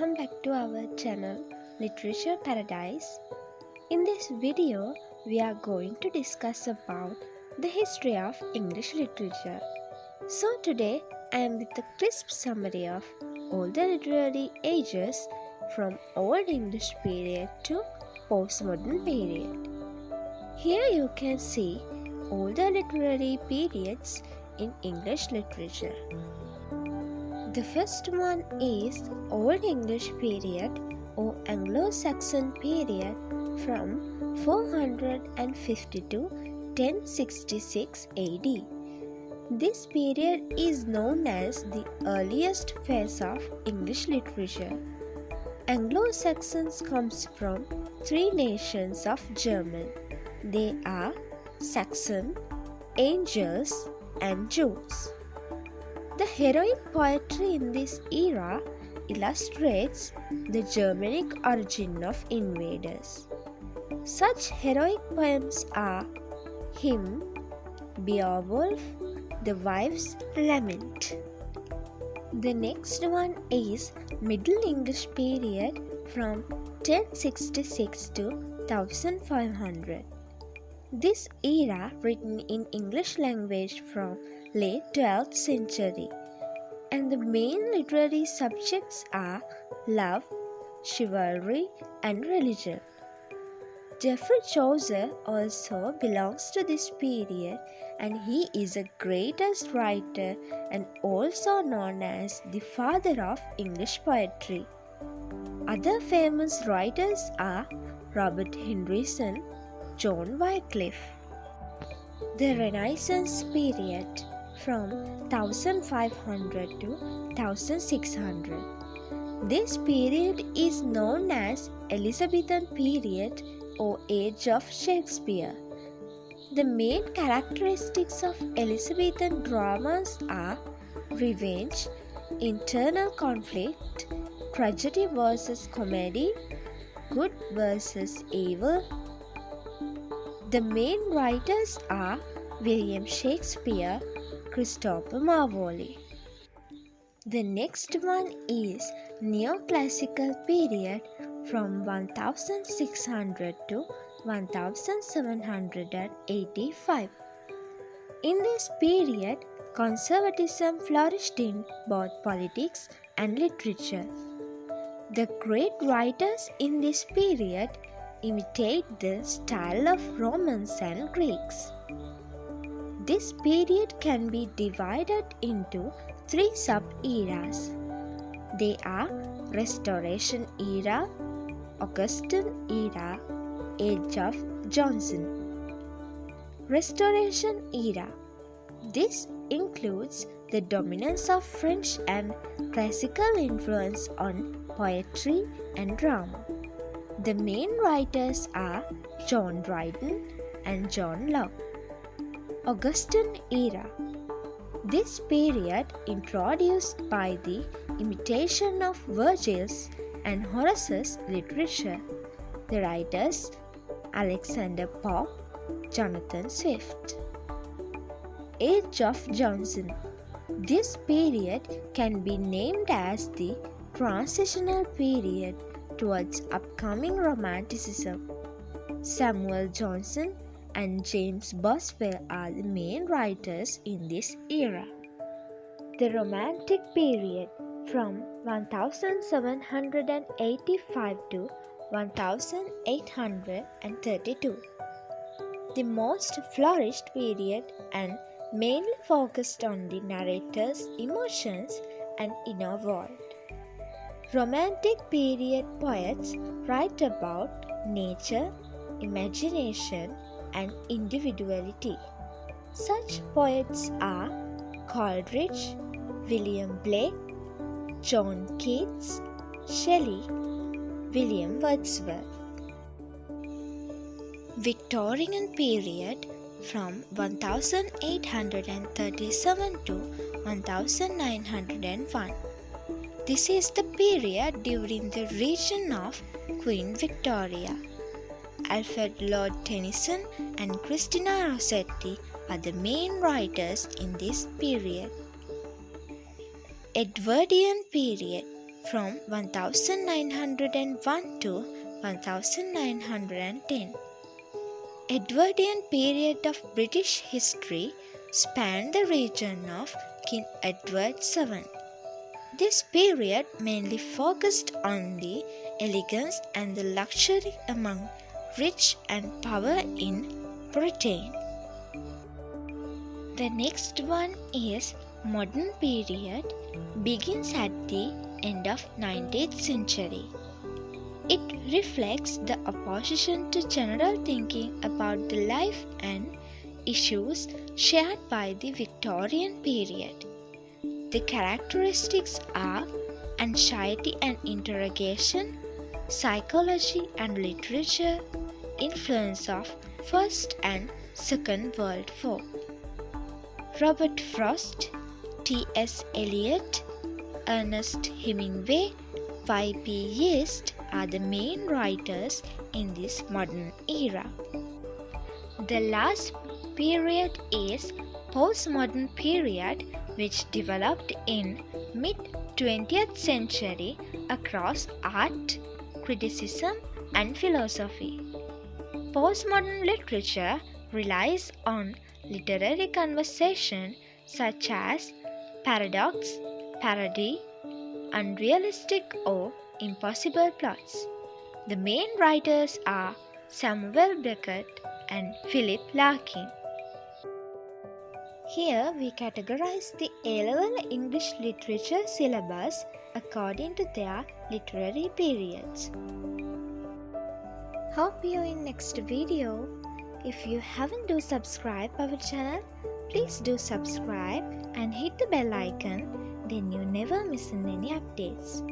welcome back to our channel Literature Paradise. In this video, we are going to discuss about the history of English literature. So today, I am with a crisp summary of all the literary ages from Old English Period to Postmodern Period. Here you can see all the literary periods in English literature. The first one is Old English Period or Anglo-Saxon Period from 450 to 1066 AD. This period is known as the earliest phase of English literature. Anglo-Saxons comes from three nations of German. They are Saxon, Angles, and Jews. The heroic poetry in this era illustrates the Germanic origin of invaders. Such heroic poems are Hymn, Beowulf, The Wife's Lament. The next one is Middle English Period from 1066 to 1500. This era written in English language from late 12th century, and the main literary subjects are love, chivalry, and religion. Geoffrey Chaucer also belongs to this period, and he is the greatest writer and also known as the father of English poetry. Other famous writers are Robert Henryson, John Wycliffe. The Renaissance period from 1500 to 1600. This period is known as Elizabethan Period or Age of Shakespeare. The main characteristics of Elizabethan dramas are revenge, internal conflict, tragedy versus comedy, good versus evil. The main writers are William Shakespeare, Christopher Marlowe. The next one is Neoclassical Period from 1600 to 1785. In this period, conservatism flourished in both politics and literature. The great writers in this period imitate the style of Romans and Greeks. This period can be divided into three sub-eras. They are Restoration Era, Augustan Era, Age of Johnson. Restoration Era. This includes the dominance of French and classical influence on poetry and drama. The main writers are John Dryden and John Locke. Augustan Era. This period introduced by the imitation of Virgil's and Horace's literature. The writers Alexander Pope, Jonathan Swift. Age of Johnson. This period can be named as the transitional period towards upcoming Romanticism. Samuel Johnson and James Boswell are the main writers in this era. The Romantic Period from 1785 to 1832. The most flourished period and mainly focused on the narrator's emotions and inner world. Romantic period poets write about nature, imagination, and individuality. Such poets are Coleridge, William Blake, John Keats, Shelley, William Wordsworth. Victorian Period from 1837 to 1901. This is the period during the reign of Queen Victoria. Alfred Lord Tennyson and Christina Rossetti are the main writers in this period. Edwardian Period from 1901 to 1910. Edwardian period of British history spanned the region of King Edward VII. This period mainly focused on the elegance and the luxury among rich and power in Britain. The next one is Modern Period, begins at the end of 19th century. It reflects the opposition to general thinking about the life and issues shared by the Victorian period. The characteristics are anxiety and interrogation, psychology and literature, influence of First and Second World War. Robert Frost, T.S. Eliot, Ernest Hemingway, Y.P. Yeats are the main writers in this modern era. The last period is Postmodern Period, which developed in mid-20th century across art, criticism and philosophy. Postmodern literature relies on literary conversation such as paradox, parody, unrealistic or impossible plots. The main writers are Samuel Beckett and Philip Larkin. Here we categorize the A-level English literature syllabus according to their literary periods. Hope you in next video. If you haven't do subscribe our channel, please do subscribe and hit the bell icon, then you never miss any updates.